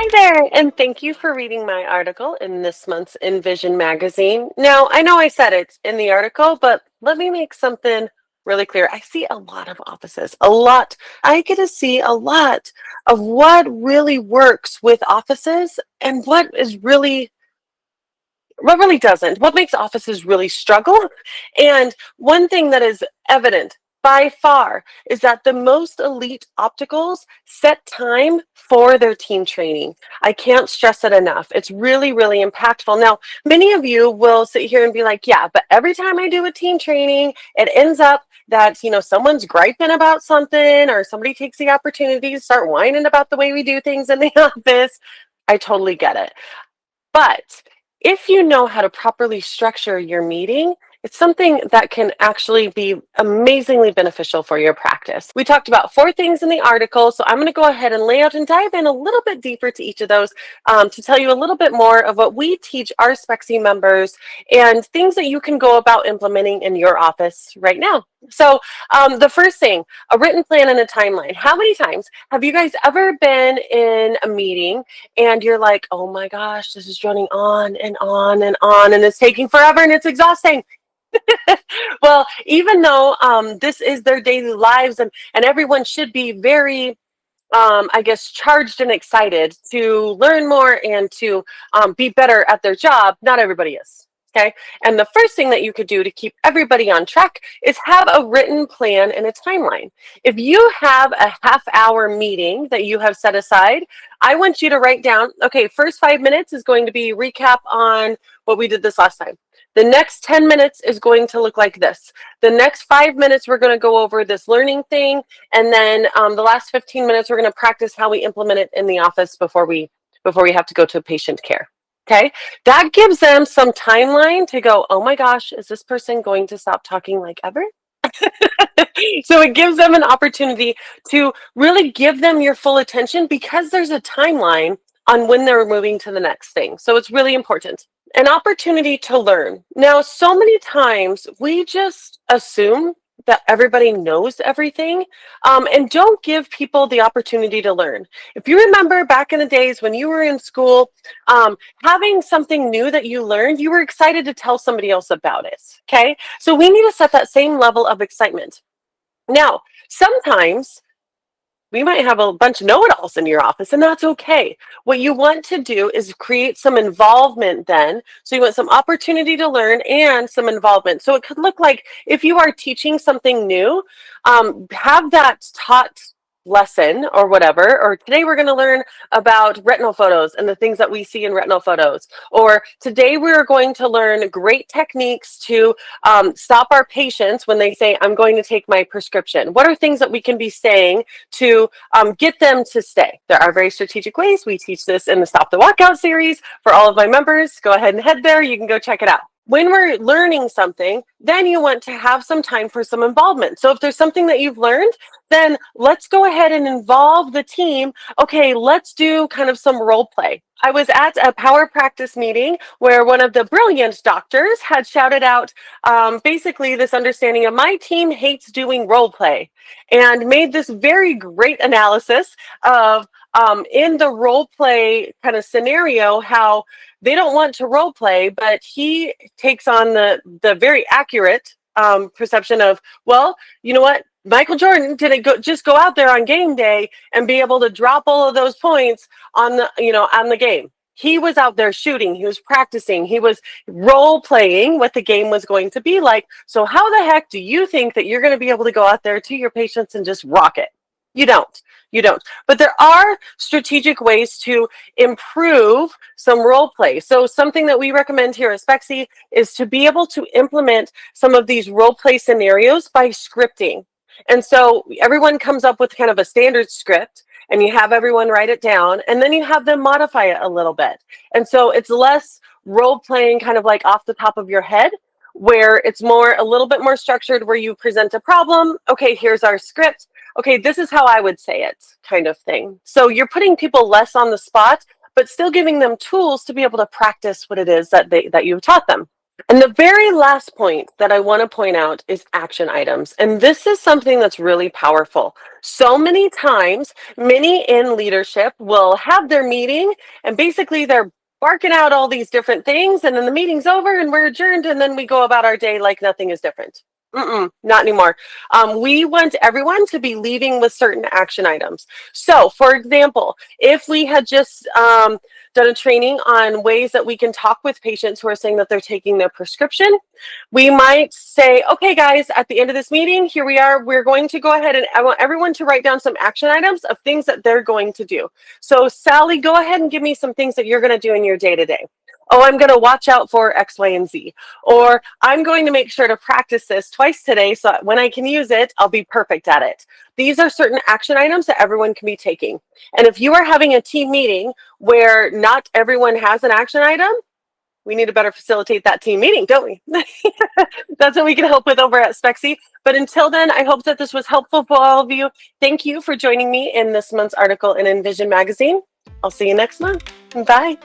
Hi there, and thank you for reading my article in this month's Invision magazine. Now, I know I said it's in the article, but let me make something really clear. I see a lot of offices, a lot. I get to see a lot of what really works with offices and what really doesn't, what makes offices really struggle. And one thing that is evident by far is that the most elite opticals set time for their team training. I can't stress it enough. It's really, really impactful. Now, many of you will sit here and be like, yeah, but every time I do a team training, it ends up that, someone's griping about something or somebody takes the opportunity to start whining about the way we do things in the office. I totally get it. But if you know how to properly structure your meeting, it's something that can actually be amazingly beneficial for your practice. We talked about 4 things in the article, so I'm going to go ahead and lay out and dive in a little bit deeper to each of those to tell you a little bit more of what we teach our Spexy members and things that you can go about implementing in your office right now. So the first thing, a written plan and a timeline. How many times have you guys ever been in a meeting and you're like, oh my gosh, this is running on and on and on, and it's taking forever and it's exhausting? Well, even though this is their daily lives and everyone should be very, I guess, charged and excited to learn more and to be better at their job, not everybody is. Okay. And the first thing that you could do to keep everybody on track is have a written plan and a timeline. If you have a half-hour meeting that you have set aside, I want you to write down, okay, first 5 minutes is going to be recap on what we did this last time. The next 10 minutes is going to look like this. The next 5 minutes, we're going to go over this learning thing. And then the last 15 minutes, we're going to practice how we implement it in the office before we have to go to patient care. Okay, that gives them some timeline to go, oh my gosh, is this person going to stop talking like ever? So it gives them an opportunity to really give them your full attention because there's a timeline on when they're moving to the next thing. So it's really important. An opportunity to learn. Now, so many times we just assume that everybody knows everything and don't give people the opportunity to learn. If you remember back in the days when you were in school, having something new that you learned, you were excited to tell somebody else about it. Okay, so we need to set that same level of excitement. Now, sometimes we might have a bunch of know-it-alls in your office, and that's okay. What you want to do is create some involvement then. So you want some opportunity to learn and some involvement. So it could look like if you are teaching something new, have that taught lesson or whatever, or today we're going to learn about retinal photos and the things that we see in retinal photos, or today we're going to learn great techniques to stop our patients when they say, I'm going to take my prescription. What are things that we can be saying to get them to stay? There are very strategic ways. We teach this in the Stop the Walkout series for all of my members. Go ahead and head there. You can go check it out. When we're learning something, then you want to have some time for some involvement. So if there's something that you've learned, then let's go ahead and involve the team. Okay, let's do kind of some role play. I was at a power practice meeting where one of the brilliant doctors had shouted out basically this understanding of my team hates doing role play and made this very great analysis of in the role play kind of scenario, how they don't want to role play, but he takes on the very accurate perception of, well, you know what? Michael Jordan didn't just go out there on game day and be able to drop all of those points on the game. He was out there shooting. He was practicing. He was role playing what the game was going to be like. So how the heck do you think that you're going to be able to go out there to your patients and just rock it? You don't. You don't. But there are strategic ways to improve some role play. So something that we recommend here at Spexy is to be able to implement some of these role play scenarios by scripting. And so everyone comes up with kind of a standard script, and you have everyone write it down, and then you have them modify it a little bit. And so it's less role playing kind of like off the top of your head, where it's a little bit more structured, where you present a problem. Okay, here's our script. Okay, this is how I would say it, kind of thing. So you're putting people less on the spot, but still giving them tools to be able to practice what it is that you've taught them. And the very last point that I want to point out is action items. And this is something that's really powerful. So many times, many in leadership will have their meeting and basically they're barking out all these different things. And then the meeting's over and we're adjourned. And then we go about our day like nothing is different. Not anymore. We want everyone to be leaving with certain action items. So, for example, if we had just done a training on ways that we can talk with patients who are saying that they're taking their prescription, we might say, okay, guys, at the end of this meeting, here we are. We're going to go ahead and I want everyone to write down some action items of things that they're going to do. So, Sally, go ahead and give me some things that you're going to do in your day to day. Oh, I'm going to watch out for X, Y, and Z. Or I'm going to make sure to practice this twice today so that when I can use it, I'll be perfect at it. These are certain action items that everyone can be taking. And if you are having a team meeting where not everyone has an action item, we need to better facilitate that team meeting, don't we? That's what we can help with over at Spexy. But until then, I hope that this was helpful for all of you. Thank you for joining me in this month's article in Envision magazine. I'll see you next month. Bye.